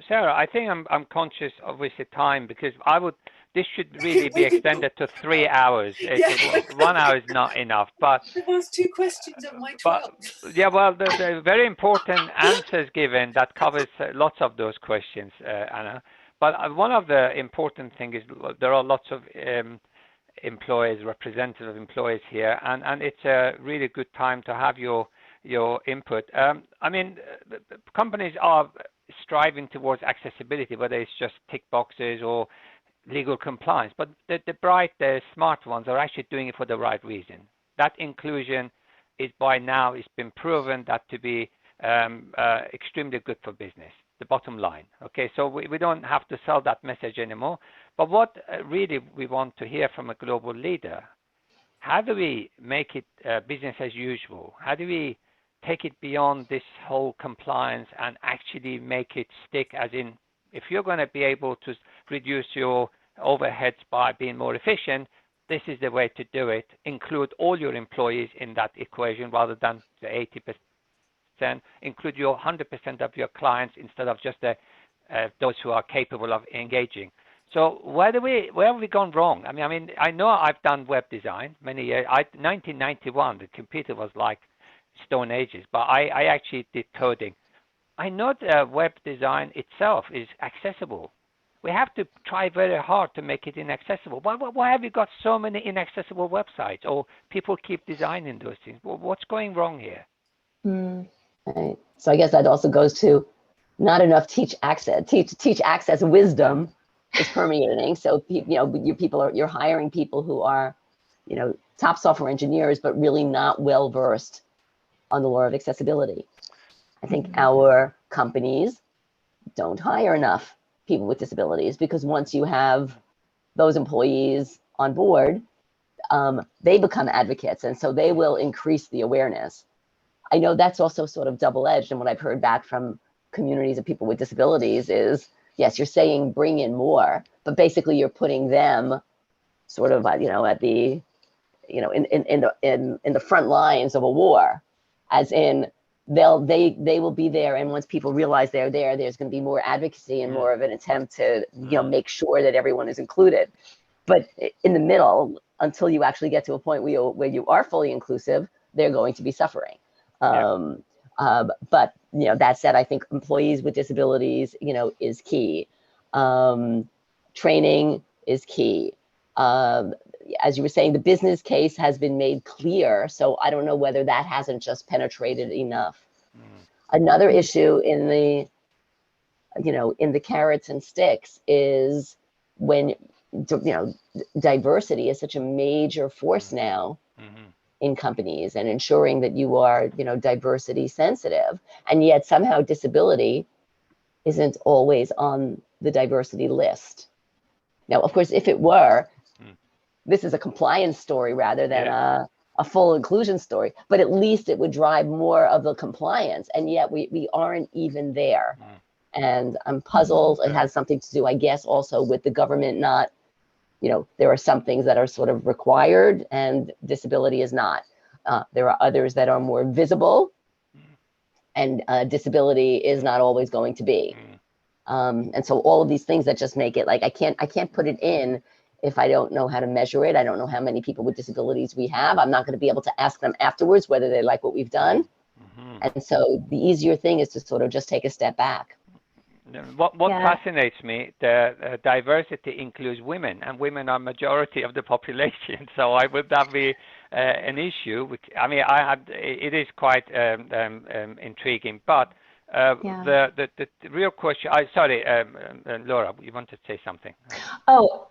Sarah, I think I'm conscious of the time, because this should really be extended to 3 hours. Yeah. 1 hour is not enough. But I've asked 2 questions of my 12. yeah, well, the very important answers given that covers lots of those questions, Anna. But one of the important things is there are lots of employees, representative employees here, and it's a really good time to have your input. I mean, companies are striving towards accessibility, whether it's just tick boxes or legal compliance, but the bright, the smart ones are actually doing it for the right reason. That inclusion is by now, it's been proven that to be extremely good for business, the bottom line. Okay, so we don't have to sell that message anymore. But what really we want to hear from a global leader, how do we make it business as usual? How do we take it beyond this whole compliance and actually make it stick, as in, if you're going to be able to reduce your overheads by being more efficient, this is the way to do it. Include all your employees in that equation rather than the 80%. Include your 100% of your clients instead of just those who are capable of engaging. So where have we gone wrong? I mean, I know I've done web design many years. 1991, the computer was like Stone Ages, but I actually did coding. I know that web design itself is accessible. We have to try very hard to make it inaccessible. Why have you got so many inaccessible websites, or people keep designing those things? What's going wrong here? Right. So I guess that also goes to not enough teach access wisdom is permeating. So you're hiring people who are, top software engineers, but really not well versed on the law of accessibility. I think our companies don't hire enough people with disabilities, because once you have those employees on board, they become advocates, and so they will increase the awareness. I know that's also sort of double-edged, and what I've heard back from communities of people with disabilities is, yes, you're saying bring in more, but basically you're putting them sort of, at the, in the front lines of a war, as in they will be there, and once people realize they're there, there's going to be more advocacy and more of an attempt to make sure that everyone is included. But in the middle, until you actually get to a point where you are fully inclusive, they're going to be suffering. But that said, I think employees with disabilities is key. Training is key. As you were saying, the business case has been made clear, so I don't know whether that hasn't just penetrated enough. Another issue in the carrots and sticks is when diversity is such a major force now in companies, and ensuring that you are diversity sensitive, and yet somehow disability isn't always on the diversity list. Now, of course, if it were, this is a compliance story rather than a full inclusion story, but at least it would drive more of the compliance, and yet we aren't even there. And I'm puzzled. It has something to do, I guess, also with the government not, there are some things that are sort of required and disability is not. There are others that are more visible, and disability is not always going to be. And so all of these things that just make it like I can't put it in if I don't know how to measure it. I don't know how many people with disabilities we have. I'm not going to be able to ask them afterwards whether they like what we've done. And so the easier thing is to sort of just take a step back. What fascinates me, the diversity includes women, and women are majority of the population. So would that be an issue? I mean, it is quite intriguing, but the real question. Sorry, Laura, you wanted to say something? Oh,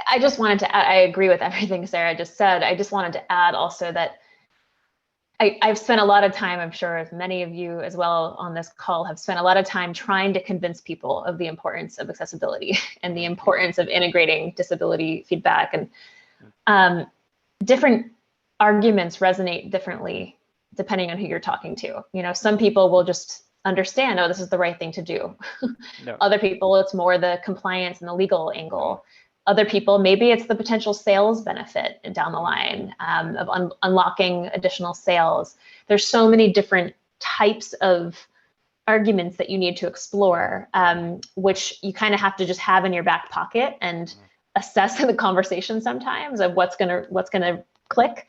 I just wanted to add, I agree with everything Sarah just said. I just wanted to add also that I've spent a lot of time, I'm sure as many of you as well on this call have spent a lot of time trying to convince people of the importance of accessibility and the importance of integrating disability feedback. And different arguments resonate differently depending on who you're talking to. Some people will just understand, oh, this is the right thing to do. Other people, it's more the compliance and the legal angle. Other people, maybe it's the potential sales benefit down the line of unlocking additional sales. There's so many different types of arguments that you need to explore, which you kind of have to just have in your back pocket and assess in the conversation sometimes of what's gonna click.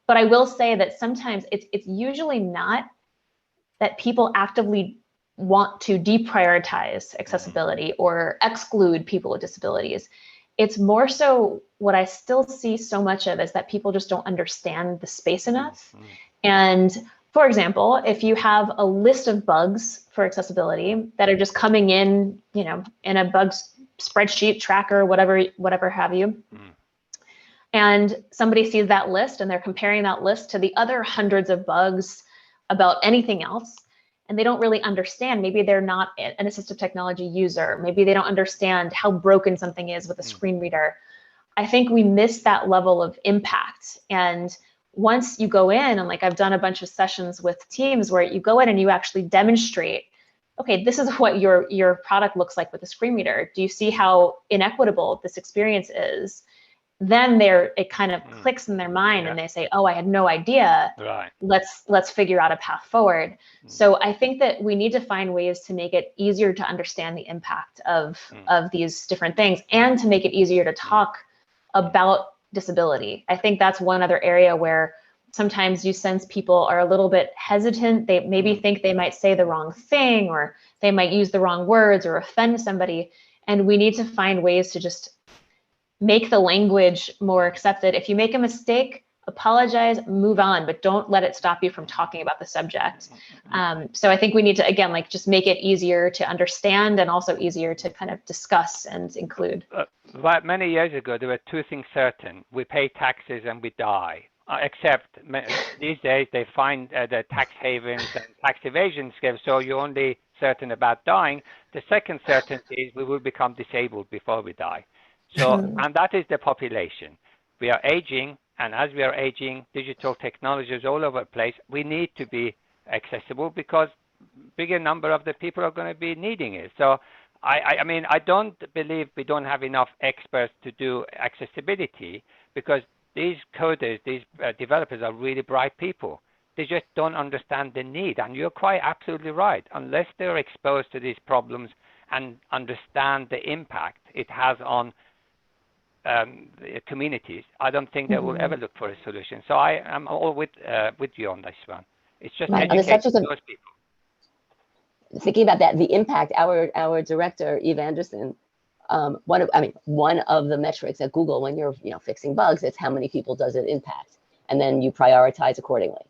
But I will say that sometimes it's usually not that people actively want to deprioritize accessibility or exclude people with disabilities. It's more so what I still see so much of is that people just don't understand the space enough. And for example, if you have a list of bugs for accessibility that are just coming in, you know, in a bugs spreadsheet, tracker, whatever have you, and somebody sees that list and they're comparing that list to the other hundreds of bugs about anything else, and they don't really understand, maybe they're not an assistive technology user, maybe they don't understand how broken something is with a screen reader. I think we miss that level of impact. And once you go in, and like I've done a bunch of sessions with teams where you go in and you actually demonstrate, okay, this is what your product looks like with a screen reader. Do you see how inequitable this experience is? Then it kind of clicks in their mind and they say, oh, I had no idea. Right. Let's figure out a path forward. So I think that we need to find ways to make it easier to understand the impact of these different things and to make it easier to talk about disability. I think that's one other area where sometimes you sense people are a little bit hesitant. They maybe think they might say the wrong thing, or they might use the wrong words or offend somebody. And we need to find ways to just make the language more accepted. If you make a mistake, apologize, move on, but don't let it stop you from talking about the subject. So I think we need to, again, like just make it easier to understand and also easier to kind of discuss and include. But many years ago, there were two things certain. We pay taxes and we die. Except these days, they find the tax havens and tax evasion schemes, so you're only certain about dying. The second certainty is we will become disabled before we die. So, and that is the population. We are aging, and as we are aging, digital technologies all over the place. We need to be accessible because bigger number of the people are going to be needing it. So I mean, I don't believe we don't have enough experts to do accessibility, because these coders, these developers are really bright people. They just don't understand the need. And you're quite absolutely right. Unless they're exposed to these problems and understand the impact it has on communities, I don't think they will ever look for a solution. So I am all with you on this one. It's just educating those people. Thinking about that, the impact, our director, Eve Anderson, one of the metrics at Google when you're fixing bugs, it's how many people does it impact, and then you prioritize accordingly.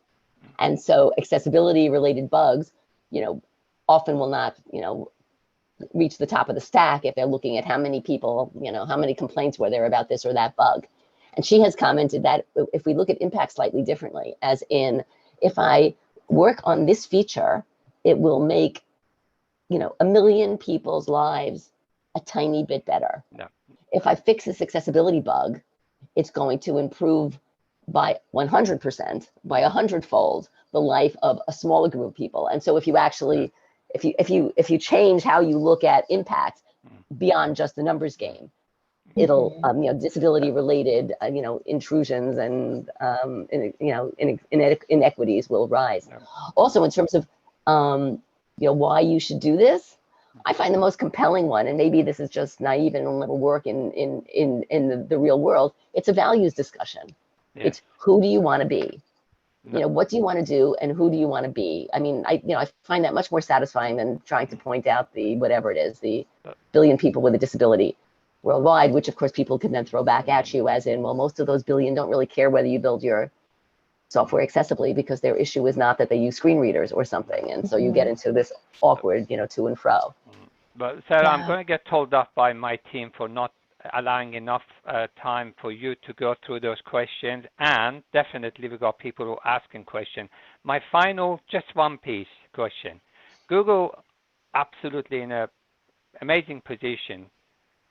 And so accessibility related bugs, often will not reach the top of the stack if they're looking at how many people, how many complaints were there about this or that bug. And she has commented that if we look at impact slightly differently, as in, if I work on this feature, it will make 1 million people's lives a tiny bit better. Yeah. If I fix this accessibility bug, it's going to improve by 100%, by 100-fold, the life of a smaller group of people. And so if you actually, if you change how you look at impact beyond just the numbers game, it'll disability related intrusions and inequities will rise. Yeah. Also, in terms of why you should do this, I find the most compelling one, and maybe this is just naive and will never work in the real world, it's a values discussion. Yeah. It's who do you want to be? What do you want to do and who do you want to be? I mean, I find that much more satisfying than trying to point out the whatever it is, the billion people with a disability worldwide, which of course people can then throw back at you as in, well, most of those billion don't really care whether you build your software accessibly because their issue is not that they use screen readers or something. And so you get into this awkward, to and fro. But Sarah, I'm going to get told off by my team for not allowing enough time for you to go through those questions. And definitely we've got people who are asking questions. My final, just one piece question. Google absolutely in an amazing position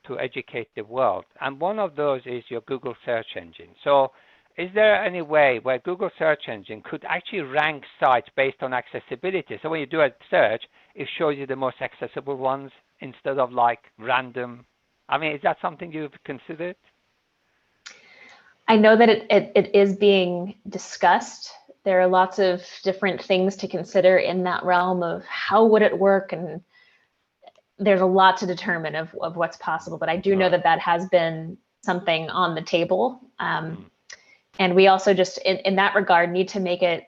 to educate the world. And one of those is your Google search engine. So is there any way where Google search engine could actually rank sites based on accessibility? So when you do a search, it shows you the most accessible ones instead of like random. I mean, is that something you've considered? I know that it is being discussed. there are lots of different things to consider in that realm of how would it work, and there's a lot to determine of what's possible. But I do know that has been something on the table. And we also just, in that regard, need to make it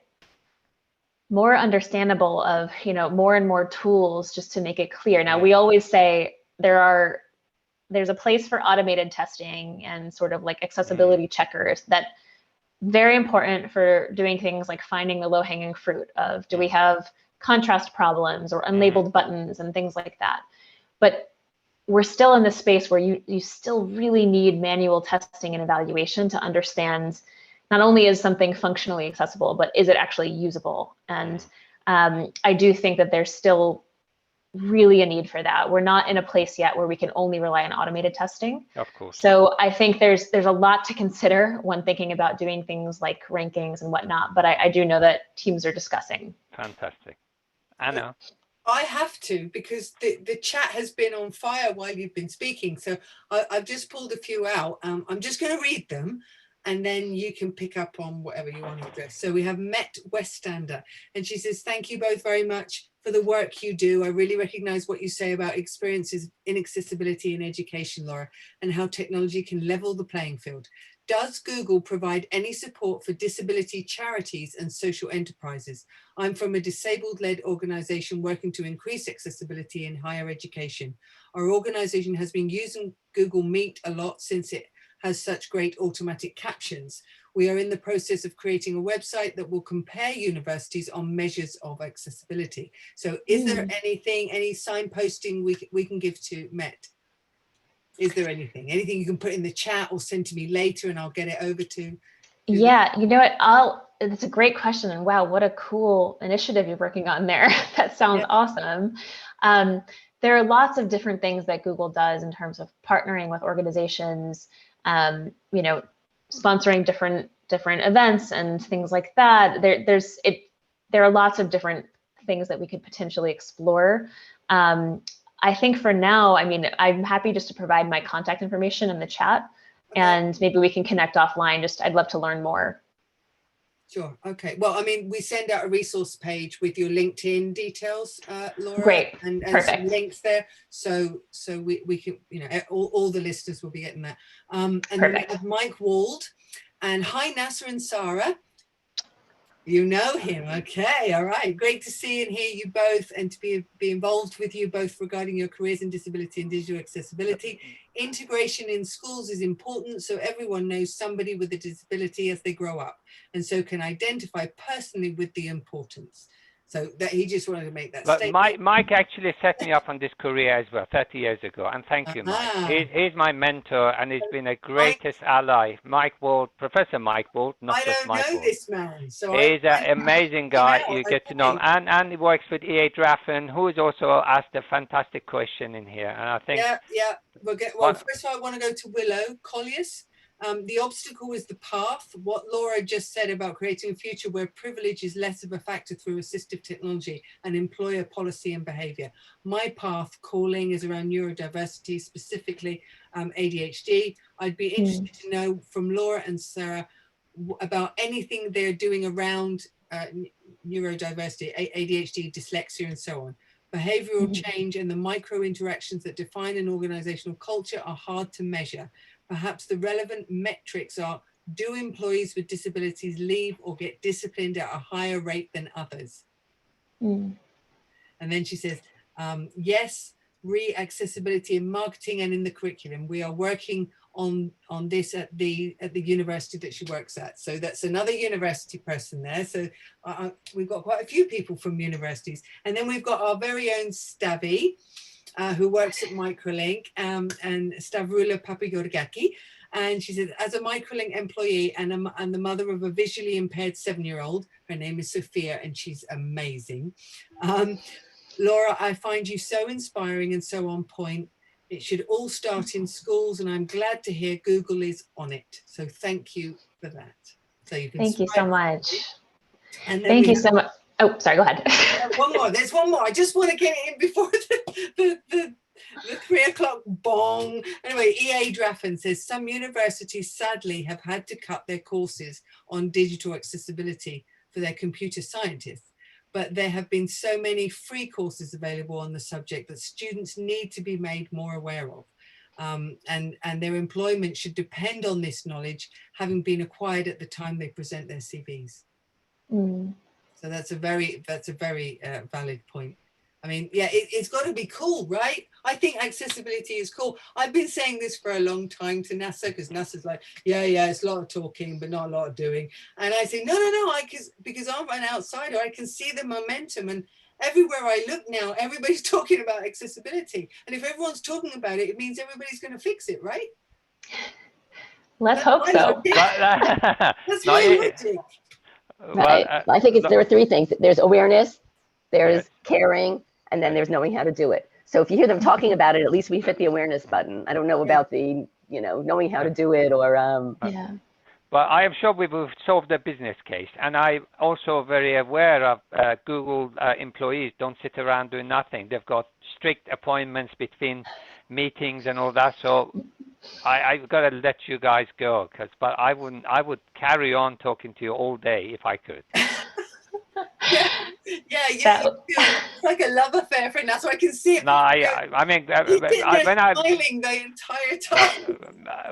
more understandable of, more and more tools just to make it clear. Now, we always say there's a place for automated testing and sort of like accessibility checkers that very important for doing things like finding the low-hanging fruit of, do we have contrast problems or unlabeled buttons and things like that. But we're still in this space where you still really need manual testing and evaluation to understand not only is something functionally accessible, but is it actually usable? And I do think that there's still really a need for that. We're not in a place yet where we can only rely on automated testing. Of course. So I think there's a lot to consider when thinking about doing things like rankings and whatnot, but I do know that teams are discussing. Fantastic. Anna? I have to, because the chat has been on fire while you've been speaking. So I've just pulled a few out. I'm just going to read them, and then you can pick up on whatever you want to address. So we have Met Westander, and she says, thank you both very much for the work you do. I really recognize what you say about experiences in accessibility in education, Laura, and how technology can level the playing field. Does Google provide any support for disability charities and social enterprises? I'm from a disabled-led organization working to increase accessibility in higher education. Our organization has been using Google Meet a lot since it has such great automatic captions. We are in the process of creating a website that will compare universities on measures of accessibility. So is there anything, any signposting we can give to Met? Is there anything you can put in the chat or send to me later and I'll get it over to? Yeah, you know what, it's a great question, and wow, what a cool initiative you're working on there. That sounds awesome. There are lots of different things that Google does in terms of partnering with organizations, sponsoring different events and things like that. There are lots of different things that we could potentially explore. I think for now, I'm happy just to provide my contact information in the chat, and maybe we can connect offline. I'd love to learn more. Sure. Okay. Well, we send out a resource page with your LinkedIn details, Laura. Great. And Perfect. some links there. So we can, all the listeners will be getting that. And then we have Mike Wald, and hi, Nasser and Sara. You know him. Okay. All right. Great to see and hear you both, and to be involved with you both regarding your careers in disability and digital accessibility. Integration in schools is important, so everyone knows somebody with a disability as they grow up, and so can identify personally with the importance. So that he just wanted to make that statement. Mike actually set me up on this career as well 30 years ago, and thank you, Mike. He's my mentor, and he's been a greatest ally. Mike Wald, Professor Mike Wald, not just Mike Wald. I don't know this man. So he's an amazing guy. You get to know him. And he works with EA Draffen, who has also asked a fantastic question in here. And I think... Yeah. Well, first of all, I want to go to Willow Colliers. The obstacle is the path. What Laura just said about creating a future where privilege is less of a factor through assistive technology and employer policy and behavior. My path calling is around neurodiversity, specifically ADHD. I'd be interested to know from Laura and Sarah about anything they're doing around neurodiversity, ADHD, dyslexia, and so on. Behavioral change and the micro interactions that define an organizational culture are hard to measure. Perhaps the relevant metrics are, do employees with disabilities leave or get disciplined at a higher rate than others? And then she says, yes, re-accessibility in marketing and in the curriculum. We are working on this at the university that she works at. So that's another university person there. So we've got quite a few people from universities. And then we've got our very own Stavi, who works at Microlink, and Stavrula Papagorgaki. And she said, as a Microlink employee and the mother of a visually impaired 7-year-old, her name is Sophia, and she's amazing. Laura, I find you so inspiring and so on point. It should all start in schools, and I'm glad to hear Google is on it. So thank you for that. So you can thank you so much. And thank you so much. Oh, sorry, go ahead. One more. There's one more. I just want to get it in before the 3 o'clock bong. Anyway, EA Draffen says some universities sadly have had to cut their courses on digital accessibility for their computer scientists. But there have been so many free courses available on the subject that students need to be made more aware of. And their employment should depend on this knowledge having been acquired at the time they present their CVs. So that's a very valid point. I mean, yeah, it's got to be cool, right? I think accessibility is cool. I've been saying this for a long time to NASA, because NASA's like, yeah, it's a lot of talking, but not a lot of doing. And I say, no, because I'm an outsider, I can see the momentum. And everywhere I look now, everybody's talking about accessibility. And if everyone's talking about it, it means everybody's going to fix it, right? Let's hope so. That's my logic. Right. I think there are three things. There's awareness, there's caring, and then there's knowing how to do it. So if you hear them talking about it, at least we've hit the awareness button. I don't know about the, knowing how to do it or. Yeah. But I am sure we will solve the business case. And I'm also very aware of Google employees don't sit around doing nothing. They've got strict appointments between meetings and all that. So I've got to let you guys go, but I would carry on talking to you all day if I could. Yeah, it's like a love affair for now, so I can see it. No, I mean, when I smiling the entire time.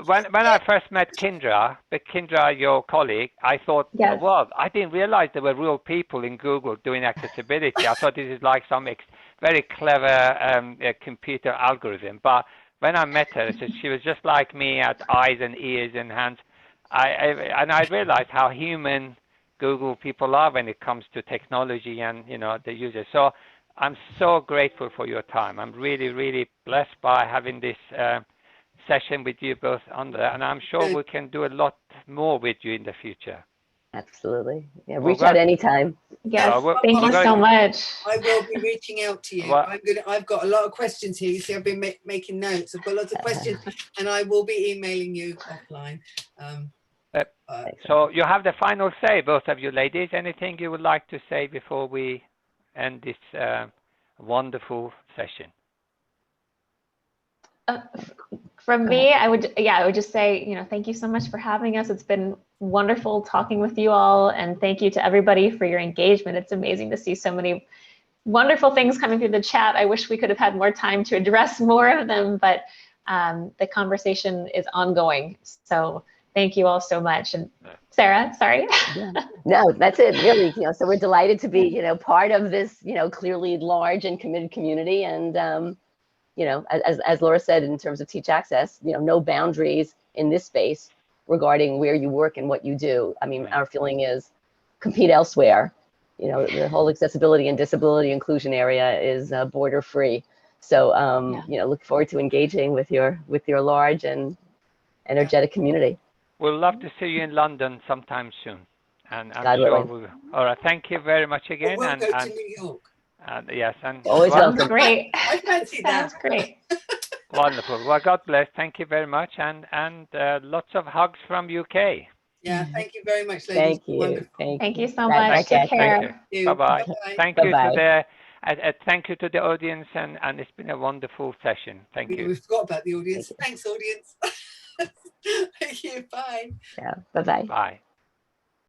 When I first met Kindra, your colleague, I thought, well, I didn't realize there were real people in Google doing accessibility. I thought this is like some very clever computer algorithm, but when I met her, she was just like me, had eyes and ears and hands. I realized how human Google people are when it comes to technology and the users. So I'm so grateful for your time. I'm really, really blessed by having this session with you both on there, and I'm sure we can do a lot more with you in the future. Absolutely. Yeah, reach out anytime. Yes, thank you so much. I will be reaching out to you. I've got a lot of questions here. You see, I've been making notes. I've got lots of questions, and I will be emailing you offline. So you have the final say, both of you ladies. Anything you would like to say before we end this wonderful session? From me, I would just say, thank you so much for having us. It's been wonderful talking with you all, and thank you to everybody for your engagement. It's amazing to see so many wonderful things coming through the chat. I wish we could have had more time to address more of them, but the conversation is ongoing. So thank you all so much. And Sarah, sorry. No, that's it, really. So we're delighted to be, part of this, clearly large and committed community. And, as Laura said, in terms of Teach Access, no boundaries in this space regarding where you work and what you do. I mean, our feeling is compete elsewhere. The whole accessibility and disability inclusion area is border free. So, look forward to engaging with your large and energetic community. We'll love to see you in London sometime soon. And I'm God sure willing. we will. All right. Thank you very much again. We'll go to New York. Yes. And Always welcome. Great. I fancy that. Sounds great. Wonderful. Well, God bless. Thank you very much. And lots of hugs from UK. Yeah, thank you very much, ladies. Thank you. Wonderful. Thank you so much. Take care. Bye-bye. Bye-bye. Thank you thank you to the audience, and it's been a wonderful session. Thank you. We forgot about the audience. Thanks, audience. Thank you. Bye. Yeah. Bye-bye. Bye.